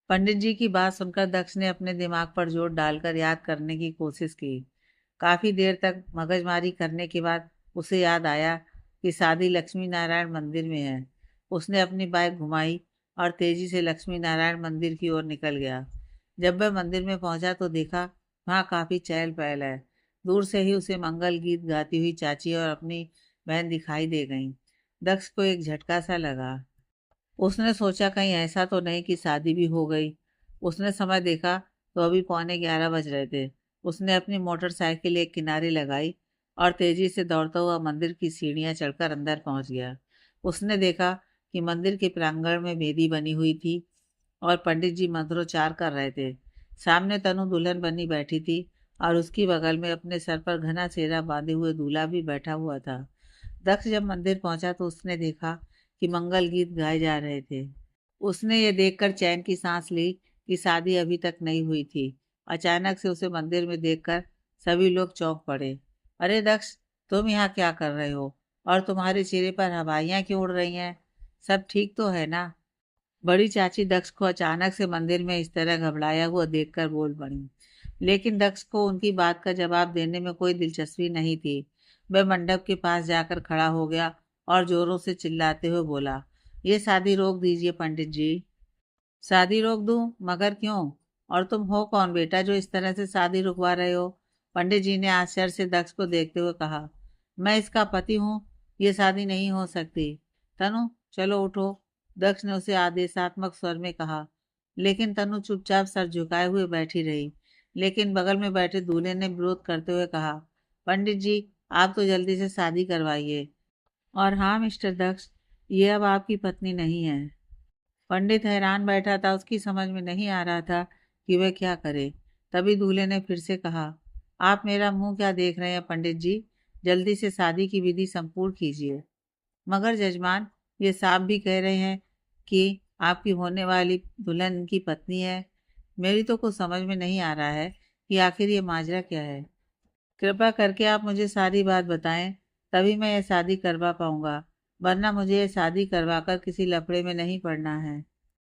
पंडित जी की बात सुनकर दक्ष ने अपने दिमाग पर जोर डालकर याद करने की कोशिश की। काफी देर तक मगजमारी करने के बाद उसे याद आया कि शादी लक्ष्मी नारायण मंदिर में है। उसने अपनी बाइक घुमाई और तेजी से लक्ष्मी नारायण मंदिर की ओर निकल गया। जब वह मंदिर में पहुंचा तो देखा वहां काफी चहल पहल है। दूर से ही उसे मंगल गीत गाती हुई चाची और अपनी बहन दिखाई दे गईं। दक्ष को एक झटका सा लगा। उसने सोचा कहीं ऐसा तो नहीं कि शादी भी हो गई। उसने समय देखा तो अभी 11:15 बज रहे थे। उसने अपनी मोटरसाइकिल एक किनारे लगाई और तेजी से दौड़ता हुआ मंदिर की सीढ़ियां चढ़कर अंदर पहुंच गया। उसने देखा कि मंदिर के प्रांगण में वेदी बनी हुई थी और पंडित जी मंत्रोच्चार कर रहे थे। सामने तनु दुल्हन बनी बैठी थी और उसकी बगल में अपने सर पर घना सेहरा बांधे हुए दूल्हा भी बैठा हुआ था। दक्ष जब मंदिर पहुंचा तो उसने देखा कि मंगल गीत गाए जा रहे थे। उसने ये देखकर चैन की सांस ली कि शादी अभी तक नहीं हुई थी। अचानक से उसे मंदिर में देखकर सभी लोग चौंक पड़े। अरे दक्ष, तुम यहाँ क्या कर रहे हो? और तुम्हारे चेहरे पर हवाइयाँ क्यों उड़ रही हैं? सब ठीक तो है ना? बड़ी चाची दक्ष को अचानक से मंदिर में इस तरह घबराया हुआ देखकर बोल पड़ी, लेकिन दक्ष को उनकी बात का जवाब देने में कोई दिलचस्पी नहीं थी। वह मंडप के पास जाकर खड़ा हो गया और जोरों से चिल्लाते हुए बोला, ये शादी रोक दीजिए पंडित जी। शादी रोक दूं? मगर क्यों? और तुम हो कौन बेटा जो इस तरह से शादी रुकवा रहे हो? पंडित जी ने आश्चर्य से दक्ष को देखते हुए कहा, मैं इसका पति हूँ। ये शादी नहीं हो सकती। तनु, चलो उठो, दक्ष ने उसे आदेशात्मक स्वर में कहा। लेकिन तनु चुपचाप सर झुकाए हुए बैठी रही। लेकिन बगल में बैठे दूल्हे ने विरोध करते हुए कहा, पंडित जी, आप तो जल्दी से शादी करवाइए। और हाँ मिस्टर दक्ष, ये अब आपकी पत्नी नहीं है। पंडित हैरान बैठा था। उसकी समझ में नहीं आ रहा था कि वह क्या करे। तभी दूल्हे ने फिर से कहा, आप मेरा मुंह क्या देख रहे हैं पंडित जी? जल्दी से शादी की विधि संपूर्ण कीजिए। मगर जजमान, ये साहब भी कह रहे हैं कि आपकी होने वाली दुल्हन इनकी पत्नी है। मेरी तो कुछ समझ में नहीं आ रहा है कि आखिर ये माजरा क्या है। कृपा करके आप मुझे सारी बात बताएं, तभी मैं यह शादी करवा पाऊंगा, वरना मुझे यह शादी करवाकर किसी लफड़े में नहीं पड़ना है।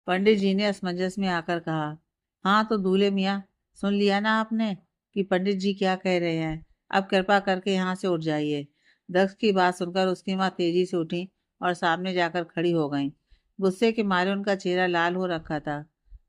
पंडित जी ने असमंजस में आकर कहा, हाँ तो दूल्हे मियाँ, सुन लिया ना आपने कि पंडित जी क्या कह रहे हैं। अब कृपा करके यहाँ से उठ जाइए। दक्ष की बात सुनकर उसकी माँ तेजी से उठी और सामने जाकर खड़ी हो गई। गुस्से के मारे उनका चेहरा लाल हो रखा था।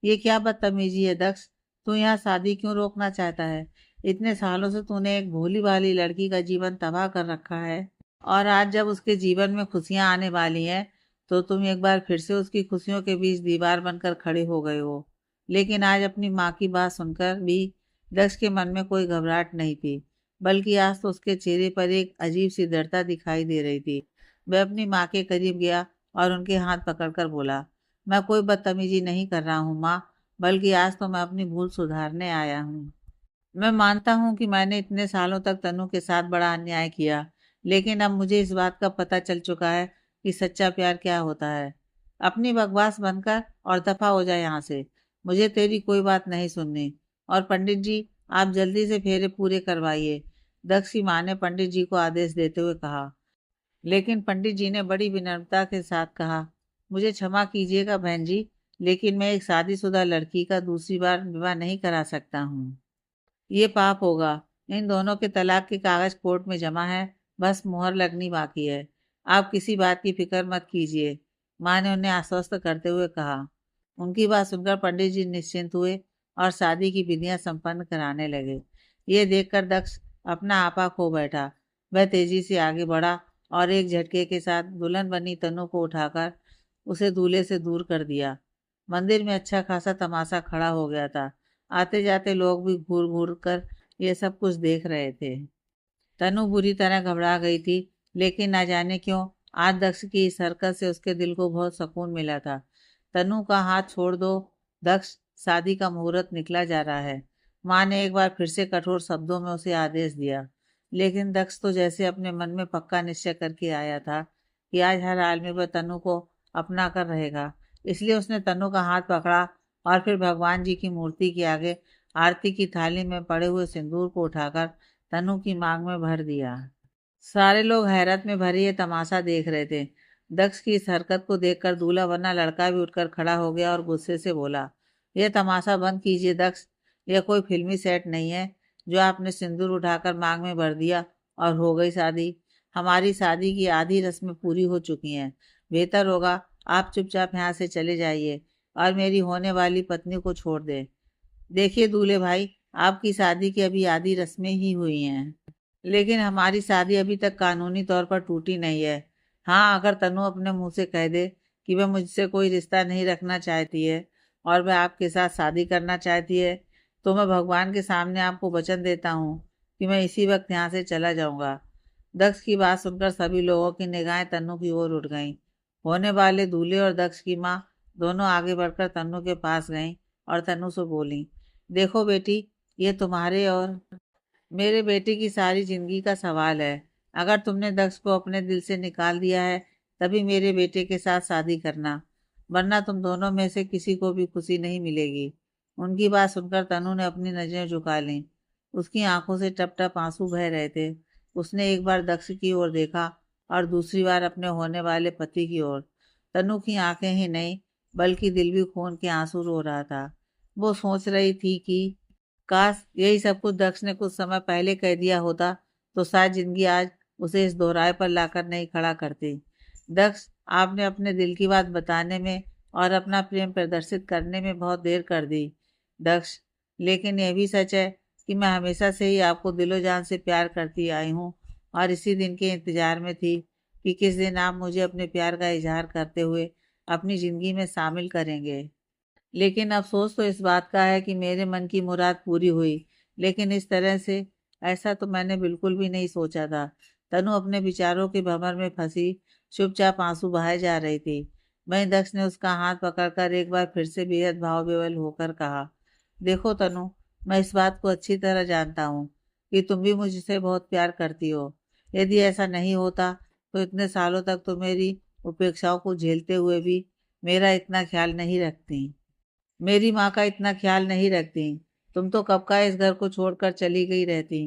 ये क्या बदतमीजी है दक्ष? तू यहाँ शादी क्यों रोकना चाहता है? इतने सालों से तूने एक भोली भाली लड़की का जीवन तबाह कर रखा है, और आज जब उसके जीवन में खुशियां आने वाली हैं तो तुम एक बार फिर से उसकी खुशियों के बीच दीवार बनकर खड़े हो गए हो। लेकिन आज अपनी माँ की बात सुनकर भी दक्ष के मन में कोई घबराहट नहीं थी, बल्कि आज तो उसके चेहरे पर एक अजीब सी दृढ़ता दिखाई दे रही थी। वह अपनी माँ के करीब गया और उनके हाथ पकड़कर बोला, मैं कोई बदतमीजी नहीं कर रहा हूँ माँ, बल्कि आज तो मैं अपनी भूल सुधारने आया हूँ। मैं मानता हूँ कि मैंने इतने सालों तक तनु के साथ बड़ा अन्याय किया, लेकिन अब मुझे इस बात का पता चल चुका है कि सच्चा प्यार क्या होता है। अपनी बकवास बंद कर और दफा हो जाए यहाँ से। मुझे तेरी कोई बात नहीं सुननी। और पंडित जी, आप जल्दी से फेरे पूरे करवाइए, दक्ष की माँ ने पंडित जी को आदेश देते हुए कहा। लेकिन पंडित जी ने बड़ी विनम्रता के साथ कहा, मुझे क्षमा कीजिएगा बहन जी, लेकिन मैं एक शादीशुदा लड़की का दूसरी बार विवाह नहीं करा सकता हूँ। ये पाप होगा। इन दोनों के तलाक के कागज कोर्ट में जमा है, बस मुहर लगनी बाकी है। आप किसी बात की फिक्र मत कीजिए, माँ ने उन्हें आश्वस्त करते हुए कहा। उनकी बात सुनकर पंडित जी निश्चिंत हुए और शादी की विधियां संपन्न कराने लगे। ये देखकर दक्ष अपना आपा खो बैठा। वह तेजी से आगे बढ़ा और एक झटके के साथ दुल्हन बनी तनु को उठाकर उसे दूल्हे से दूर कर दिया। मंदिर में अच्छा खासा तमाशा खड़ा हो गया था। आते जाते लोग भी घूर घूर कर ये सब कुछ देख रहे थे। तनु बुरी तरह घबरा गई थी, लेकिन ना जाने क्यों आज दक्ष की इस हरकत से उसके दिल को बहुत सुकून मिला था। तनु का हाथ छोड़ दो दक्ष, शादी का मुहूर्त निकला जा रहा है, माँ ने एक बार फिर से कठोर शब्दों में उसे आदेश दिया। लेकिन दक्ष तो जैसे अपने मन में पक्का निश्चय करके आया था कि आज हर हाल में वह तनु को अपना कर रहेगा, इसलिए उसने तनु का हाथ पकड़ा और फिर भगवान जी की मूर्ति के आगे आरती की थाली में पड़े हुए सिंदूर को उठाकर तनु की मांग में भर दिया। सारे लोग हैरत में भरे ये तमाशा देख रहे थे। दक्ष की इस हरकत को देखकर दूल्हा बना लड़का भी उठकर खड़ा हो गया और गुस्से से बोला, यह तमाशा बंद कीजिए दक्ष, यह कोई फिल्मी सेट नहीं है जो आपने सिंदूर उठाकर मांग में भर दिया और हो गई शादी। हमारी शादी की आधी रस्में पूरी हो चुकी हैं। बेहतर होगा आप चुपचाप यहाँ से चले जाइए और मेरी होने वाली पत्नी को छोड़ दें। देखिए दूल्हे भाई, आपकी शादी की अभी आधी रस्में ही हुई हैं, लेकिन हमारी शादी अभी तक कानूनी तौर पर टूटी नहीं है। हाँ, अगर तनु अपने मुंह से कह दे कि वह मुझसे कोई रिश्ता नहीं रखना चाहती है और वह आपके साथ शादी करना चाहती है, तो मैं भगवान के सामने आपको वचन देता हूँ कि मैं इसी वक्त यहाँ से चला जाऊँगा। दक्ष की बात सुनकर सभी लोगों की निगाहें तनु की ओर उठ गईं। होने वाले दूल्हे और दक्ष की माँ दोनों आगे बढ़कर तनु के पास गईं और तनु से बोली, देखो बेटी, ये तुम्हारे और मेरे बेटे की सारी जिंदगी का सवाल है। अगर तुमने दक्ष को अपने दिल से निकाल दिया है, तभी मेरे बेटे के साथ शादी करना, वरना तुम दोनों में से किसी को भी खुशी नहीं मिलेगी। उनकी बात सुनकर तनु ने अपनी नजरें झुका लीं। उसकी आंखों से टप टप आंसू बह रहे थे। उसने एक बार दक्ष की ओर देखा और दूसरी बार अपने होने वाले पति की ओर। तनु की आंखें ही नहीं, बल्कि दिल भी खून के आंसू रो रहा था। वो सोच रही थी कि काश यही सब कुछ दक्ष ने कुछ समय पहले कह दिया होता, तो शायद जिंदगी आज उसे इस दोहराए पर लाकर नहीं खड़ा करती। दक्ष, आपने अपने दिल की बात बताने में और अपना प्रेम प्रदर्शित करने में बहुत देर कर दी दक्ष, लेकिन यह भी सच है कि मैं हमेशा से ही आपको दिलो जान से प्यार करती आई हूँ और इसी दिन के इंतजार में थी कि किस दिन आप मुझे अपने प्यार का इजहार करते हुए अपनी ज़िंदगी में शामिल करेंगे। लेकिन अफसोस तो इस बात का है कि मेरे मन की मुराद पूरी हुई, लेकिन इस तरह से ऐसा तो मैंने बिल्कुल भी नहीं सोचा था। तनु अपने विचारों के भंवर में फंसी चुपचाप आंसू बहाए जा रही थी। वहीं दक्ष ने उसका हाथ पकड़कर एक बार फिर से बेहद भाव विवल होकर कहा, देखो तनु, मैं इस बात को अच्छी तरह जानता हूँ कि तुम भी मुझसे बहुत प्यार करती हो। यदि ऐसा नहीं होता तो इतने सालों तक तो मेरी उपेक्षाओं को झेलते हुए भी मेरा इतना ख्याल नहीं रखती, मेरी माँ का इतना ख्याल नहीं रखती। तुम तो कब का इस घर को छोड़कर चली गई रहती।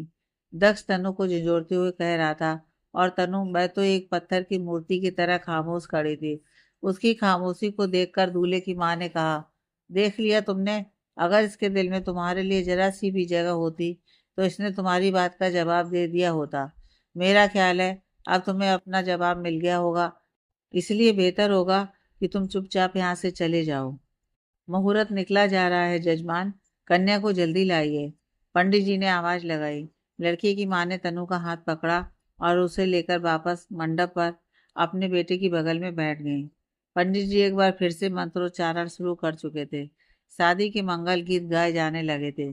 दक्ष तनु को झिझोड़ते हुए कह रहा था और तनु मैं तो एक पत्थर की मूर्ति की तरह खामोश खड़ी थी। उसकी खामोशी को देखकर दूल्हे की माँ ने कहा, देख लिया तुमने, अगर इसके दिल में तुम्हारे लिए जरा सी भी जगह होती तो इसने तुम्हारी बात का जवाब दे दिया होता। मेरा ख्याल है अब तुम्हें अपना जवाब मिल गया होगा, इसलिए बेहतर होगा कि तुम चुपचाप यहाँ से चले जाओ। मुहूर्त निकला जा रहा है जजमान, कन्या को जल्दी लाइए, पंडित जी ने आवाज लगाई। लड़की की माँ ने तनु का हाथ पकड़ा और उसे लेकर वापस मंडप पर अपने बेटे की बगल में बैठ गई। पंडित जी एक बार फिर से मंत्रोच्चारण शुरू कर चुके थे। शादी के मंगल गीत गाए जाने लगे थे।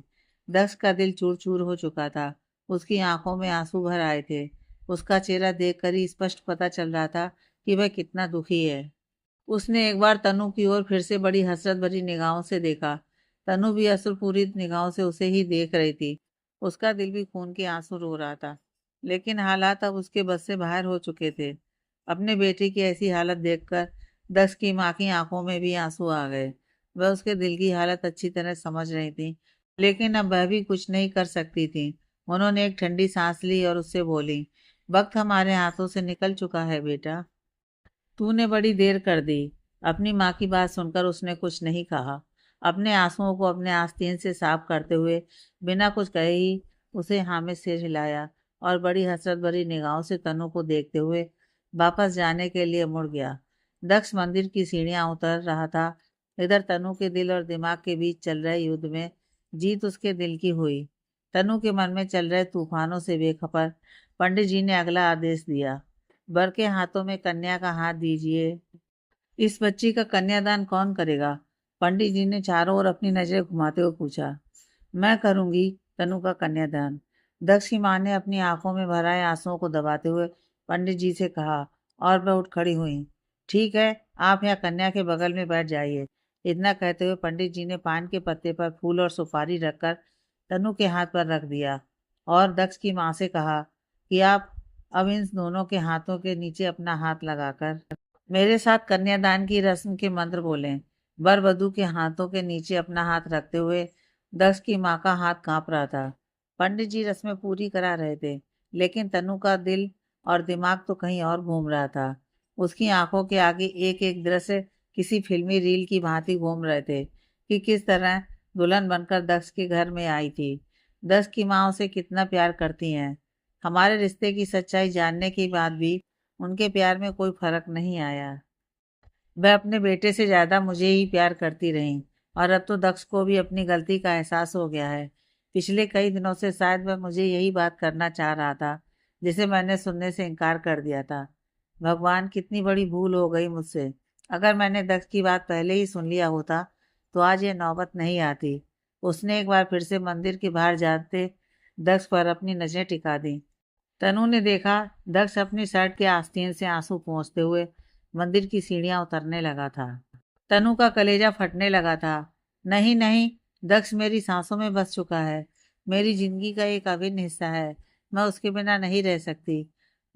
दक्ष का दिल चूर चूर हो चुका था। उसकी आंखों में आंसू भर आए थे। उसका चेहरा देखकर ही स्पष्ट पता चल रहा था कि वह कितना दुखी है। उसने एक बार तनु की ओर फिर से बड़ी हसरत भरी निगाहों से देखा। तनु भी अश्रुपूरी निगाहों से उसे ही देख रही थी। उसका दिल भी खून के आंसू रो रहा था, लेकिन हालात अब उसके बस से बाहर हो चुके थे। अपने बेटे की ऐसी हालत देखकर दक्ष की माँ की आंखों में भी आंसू आ गए। वह उसके दिल की हालत अच्छी तरह समझ रही थी, लेकिन अब वह भी कुछ नहीं कर सकती थी। उन्होंने एक ठंडी सांस ली और उससे बोली, वक्त हमारे हाथों से निकल चुका है बेटा। तूने बड़ी देर कर दी। अपनी माँ की बात सुनकर उसने कुछ नहीं कहा। अपने आंसुओं को अपने आस्तीन से साफ करते हुए बिना कुछ कहे ही उसे हाँ में सिर हिलाया और बड़ी हसरत भरी निगाहों से तनु को देखते हुए वापस जाने के लिए मुड़ गया। दक्ष मंदिर की सीढ़ियां उतर रहा था। इधर तनु के दिल और दिमाग के बीच चल रहे युद्ध में जीत उसके दिल की हुई। तनु के मन में चल रहे तूफानों से बेखबर पंडित जी ने अगला आदेश दिया, वर के हाथों में कन्या का हाथ दीजिए। इस बच्ची का कन्यादान कौन करेगा? पंडित जी ने चारों ओर अपनी नजरें घुमाते हुए पूछा। मैं करूंगी तनु का कन्यादान। दक्ष की मां ने अपनी आंखों में भर आए आंसुओं को दबाते हुए पंडित जी से कहा और वह उठ खड़ी हुई। ठीक है, आप यहाँ कन्या के बगल में बैठ जाइए। इतना कहते हुए पंडित जी ने पान के पत्ते पर फूल और सुपारी रखकर तनु के हाथ पर रख दिया और दक्ष की मां से कहा कि आप अब इन दोनों के हाथों के नीचे अपना हाथ लगाकर मेरे साथ कन्यादान की रस्म के मंत्र बोलें। वर वधू के हाथों के नीचे अपना हाथ रखते हुए दक्ष की माँ का हाथ कांप रहा था। पंडित जी रस्में पूरी करा रहे थे, लेकिन तनु का दिल और दिमाग तो कहीं और घूम रहा था। उसकी आंखों के आगे एक एक दृश्य किसी फिल्मी रील की भांति घूम रहे थे कि किस तरह दुल्हन बनकर दक्ष के घर में आई थी। दक्ष की माँ उसे कितना प्यार करती हैं। हमारे रिश्ते की सच्चाई जानने के बाद भी उनके प्यार में कोई फर्क नहीं आया। वह अपने बेटे से ज्यादा मुझे ही प्यार करती रही और अब तो दक्ष को भी अपनी गलती का एहसास हो गया है। पिछले कई दिनों से शायद वह मुझे यही बात करना चाह रहा था जिसे मैंने सुनने से इनकार कर दिया था। भगवान, कितनी बड़ी भूल हो गई मुझसे। अगर मैंने दक्ष की बात पहले ही सुन लिया होता तो आज ये नौबत नहीं आती। उसने एक बार फिर से मंदिर के बाहर जाते दक्ष पर अपनी नजरें टिका दी। तनु ने देखा दक्ष अपनी शर्ट के आस्तीन से आंसू पोंछते हुए मंदिर की सीढ़ियां उतरने लगा था। तनु का कलेजा फटने लगा था। नहीं नहीं, दक्ष मेरी सांसों में बस चुका है, मेरी जिंदगी का एक अभिन्न हिस्सा है। मैं उसके बिना नहीं रह सकती।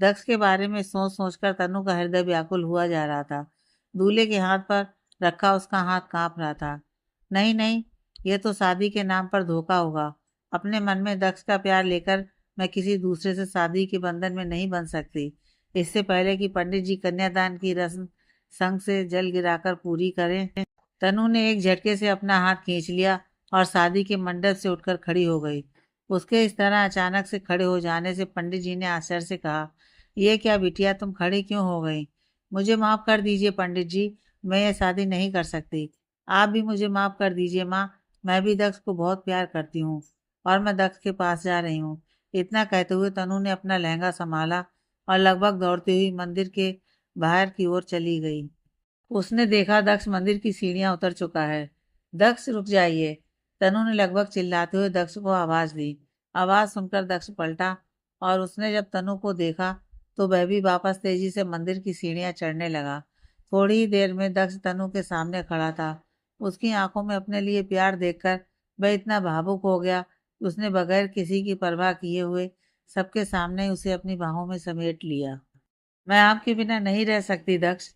दक्ष के बारे में सोच सोचकर तनु का हृदय व्याकुल हुआ जा रहा था। दूल्हे के हाथ पर रखा उसका हाथ कांप रहा था। नहीं नहीं, यह तो शादी के नाम पर धोखा होगा। अपने मन में दक्ष का प्यार लेकर मैं किसी दूसरे से शादी के बंधन में नहीं बन सकती। इससे पहले कि पंडित जी कन्यादान की रस्म संग से जल गिराकर पूरी करें, तनु ने एक झटके से अपना हाथ खींच लिया और शादी के मंडप से उठकर खड़ी हो गई। उसके इस तरह अचानक से खड़े हो जाने से पंडित जी ने आश्चर्य से कहा, ये क्या बिटिया, तुम खड़ी क्यों हो गई? मुझे माफ कर दीजिए पंडित जी, मैं ये शादी नहीं कर सकती। आप भी मुझे माफ कर दीजिए माँ, मैं भी दक्ष को बहुत प्यार करती हूँ और मैं दक्ष के पास जा रही हूँ। इतना कहते हुए तनु ने अपना लहंगा संभाला और लगभग दौड़ती हुई मंदिर के बाहर की ओर चली गई। उसने देखा दक्ष मंदिर की सीढ़ियां उतर चुका है। दक्ष, रुक जाइए। तनु ने लगभग चिल्लाते हुए दक्ष को आवाज दी। आवाज सुनकर दक्ष पलटा और उसने जब तनु को देखा तो वह भी वापस तेजी से मंदिर की सीढ़ियां चढ़ने लगा। थोड़ी ही देर में दक्ष तनु के सामने खड़ा था। उसकी आंखों में अपने लिए प्यार देखकर वह इतना भावुक हो गया कि उसने बगैर किसी की परवाह किए हुए सबके सामने उसे अपनी बाहों में समेट लिया। मैं आपके बिना नहीं रह सकती दक्ष,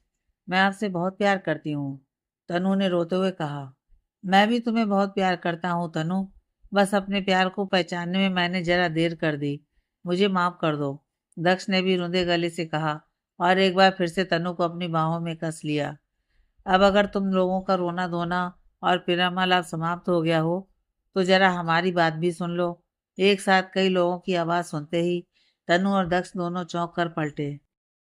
मैं आपसे बहुत प्यार करती हूँ, तनु ने रोते हुए कहा। मैं भी तुम्हें बहुत प्यार करता हूँ तनु, बस अपने प्यार को पहचानने में मैंने जरा देर कर दी, मुझे माफ कर दो, दक्ष ने भी रुंधे गले से कहा और एक बार फिर से तनु को अपनी बाहों में कस लिया। अब अगर तुम लोगों का रोना धोना और प्रेमालाप समाप्त हो गया हो तो जरा हमारी बात भी सुन लो। एक साथ कई लोगों की आवाज सुनते ही तनु और दक्ष दोनों चौंक कर पलटे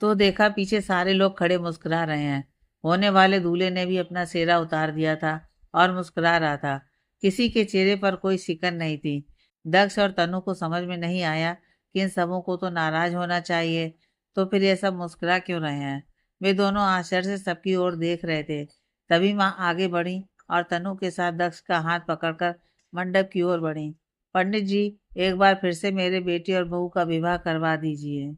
तो देखा पीछे सारे लोग खड़े मुस्कुरा रहे हैं। होने वाले दूल्हे ने भी अपना सेहरा उतार दिया था और मुस्कुरा रहा था। किसी के चेहरे पर कोई शिकन नहीं थी। दक्ष और तनु को समझ में नहीं आया कि इन सबों को तो नाराज होना चाहिए, तो फिर ये सब मुस्कुरा क्यों रहे हैं। वे दोनों आश्चर्य से सबकी ओर देख रहे थे। तभी माँ आगे बढ़ी और तनु के साथ दक्ष का हाथ पकड़कर मंडप की ओर बढ़ी। पंडित जी, एक बार फिर से मेरे बेटे और बहू का विवाह करवा दीजिए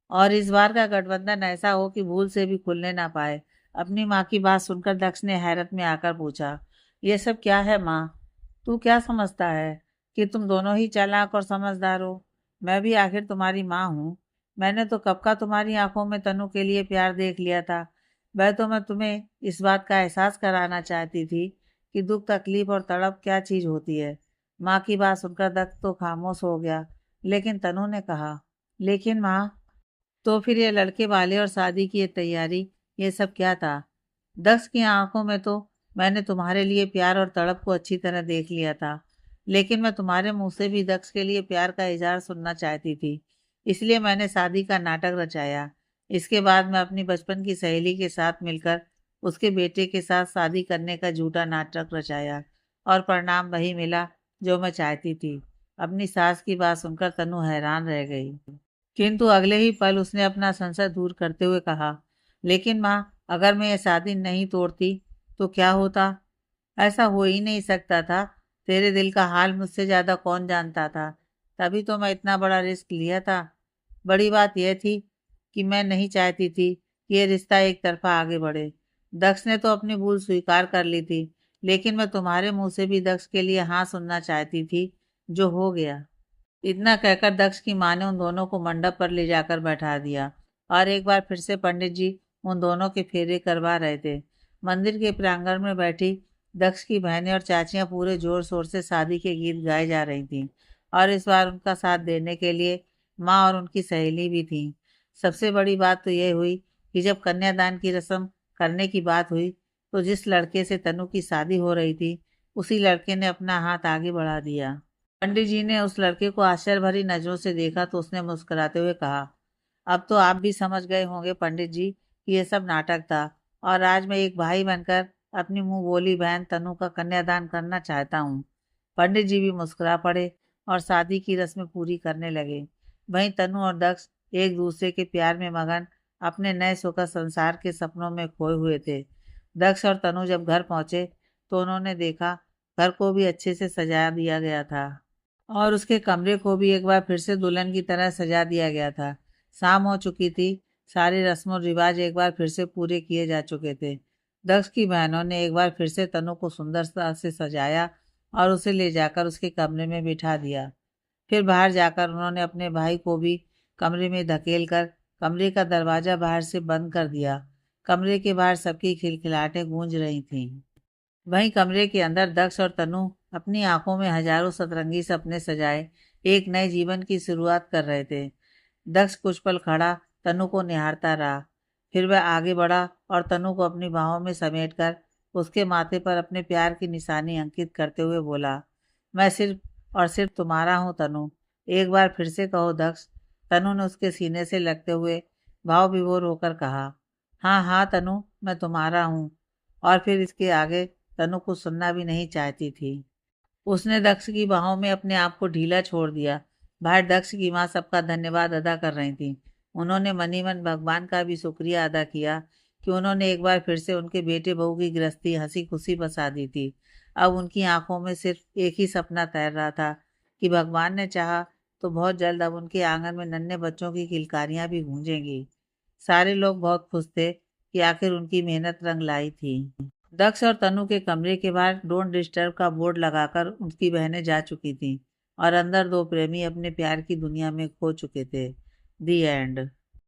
और इस बार का गठबंधन ऐसा हो कि भूल से भी खुलने ना पाए। अपनी माँ की बात सुनकर दक्ष ने हैरत में आकर पूछा, ये सब क्या है माँ? तू क्या समझता है कि तुम दोनों ही चालाक और समझदार हो? मैं भी आखिर तुम्हारी माँ हूँ। मैंने तो कब का तुम्हारी आंखों में तनु के लिए प्यार देख लिया था, वह तो मैं तुम्हें इस बात का एहसास कराना चाहती थी कि दुख तकलीफ और तड़प क्या चीज़ होती है। माँ की बात सुनकर दत्त तो खामोश हो गया, लेकिन तनु ने कहा, लेकिन माँ, तो फिर ये लड़के वाले और शादी की ये तैयारी, ये सब क्या था? दक्ष की आंखों में तो मैंने तुम्हारे लिए प्यार और तड़प को अच्छी तरह देख लिया था, लेकिन मैं तुम्हारे मुंह से भी दक्ष के लिए प्यार का इजहार सुनना चाहती थी। इसलिए मैंने शादी का नाटक रचाया। इसके बाद मैं अपनी बचपन की सहेली के साथ मिलकर उसके बेटे के साथ शादी करने का झूठा नाटक रचाया, और परिणाम वही मिला जो मैं चाहती थी। अपनी सास की बात सुनकर तनु हैरान रह गई, किंतु अगले ही पल उसने अपना संशय दूर करते हुए कहा, लेकिन माँ, अगर मैं ये शादी नहीं तोड़ती तो क्या होता? ऐसा हो ही नहीं सकता था। तेरे दिल का हाल मुझसे ज्यादा कौन जानता था? तभी तो मैं इतना बड़ा रिस्क लिया था। बड़ी बात यह थी कि मैं नहीं चाहती थी कि ये रिश्ता एक तरफा आगे बढ़े। दक्ष ने तो अपनी भूल स्वीकार कर ली थी, लेकिन मैं तुम्हारे मुंह से भी दक्ष के लिए हाँ सुनना चाहती थी, जो हो गया। इतना कहकर दक्ष की माँ ने उन दोनों को मंडप पर ले जाकर बैठा दिया, और एक बार फिर से पंडित जी उन दोनों के फेरे करवा रहे थे। मंदिर के प्रांगण में बैठी दक्ष की बहनें और चाचियां पूरे जोर शोर से शादी के गीत गाए जा रही थीं, और इस बार उनका साथ देने के लिए माँ और उनकी सहेली भी थी। सबसे बड़ी बात तो यह हुई कि जब कन्यादान की रस्म करने की बात हुई, तो जिस लड़के से तनु की शादी हो रही थी, उसी लड़के ने अपना हाथ आगे बढ़ा दिया। पंडित जी ने उस लड़के को आश्चर्य भरी नजरों से देखा तो उसने मुस्कुराते हुए कहा, अब तो आप भी समझ गए होंगे पंडित जी कि यह सब नाटक था, और आज मैं एक भाई बनकर अपनी मुंह बोली बहन तनु का कन्यादान करना चाहता हूँ। पंडित जी भी मुस्कुरा पड़े और शादी की रस्में पूरी करने लगे। वहीं तनु और दक्ष एक दूसरे के प्यार में मगन अपने नए सुखद संसार के सपनों में खोए हुए थे। दक्ष और तनु जब घर पहुंचे तो उन्होंने देखा घर को भी अच्छे से सजा दिया गया था, और उसके कमरे को भी एक बार फिर से दुल्हन की तरह सजा दिया गया था। शाम हो चुकी थी। सारे रस्म और रिवाज एक बार फिर से पूरे किए जा चुके थे। दक्ष की बहनों ने एक बार फिर से तनु को सुंदरता से सजाया और उसे ले जाकर उसके कमरे में बिठा दिया। फिर बाहर जाकर उन्होंने अपने भाई को भी कमरे में धकेल कर कमरे का दरवाजा बाहर से बंद कर दिया। कमरे के बाहर सबकी खिलखिलाहटें गूंज रही थीं। वहीं कमरे के अंदर दक्ष और तनु अपनी आंखों में हजारों सतरंगी सपने सजाए एक नए जीवन की शुरुआत कर रहे थे। दक्ष कुछ पल खड़ा तनु को निहारता रहा, फिर वह आगे बढ़ा और तनु को अपनी बाहों में समेटकर उसके माथे पर अपने प्यार की निशानी अंकित करते हुए बोला, मैं सिर्फ और सिर्फ तुम्हारा हूँ तनु, एक बार फिर से कहो दक्ष। तनु ने उसके सीने से लगते हुए भाव विभोर होकर कहा, हाँ हाँ तनु, मैं तुम्हारा हूँ। और फिर इसके आगे तनु कुछ सुनना भी नहीं चाहती थी। उसने दक्ष की बाहों में अपने आप को ढीला छोड़ दिया। बाहर दक्ष की माँ सबका धन्यवाद अदा कर रही थी। उन्होंने मनी मन भगवान का भी शुक्रिया अदा किया कि उन्होंने एक बार फिर से उनके बेटे बहू की गृहस्थी हंसी खुशी बसा दी थी। अब उनकी आंखों में सिर्फ एक ही सपना तैर रहा था कि भगवान ने चाहा तो बहुत जल्द अब उनके आंगन में नन्हे बच्चों की किलकारियां भी गूंजेंगी। सारे लोग बहुत खुश थे कि आखिर उनकी मेहनत रंग लाई थी। दक्ष और तनु के कमरे के बाहर डोंट डिस्टर्ब का बोर्ड लगाकर उनकी बहनें जा चुकी थीं, और अंदर दो प्रेमी अपने प्यार की दुनिया में खो चुके थे। दी एंड।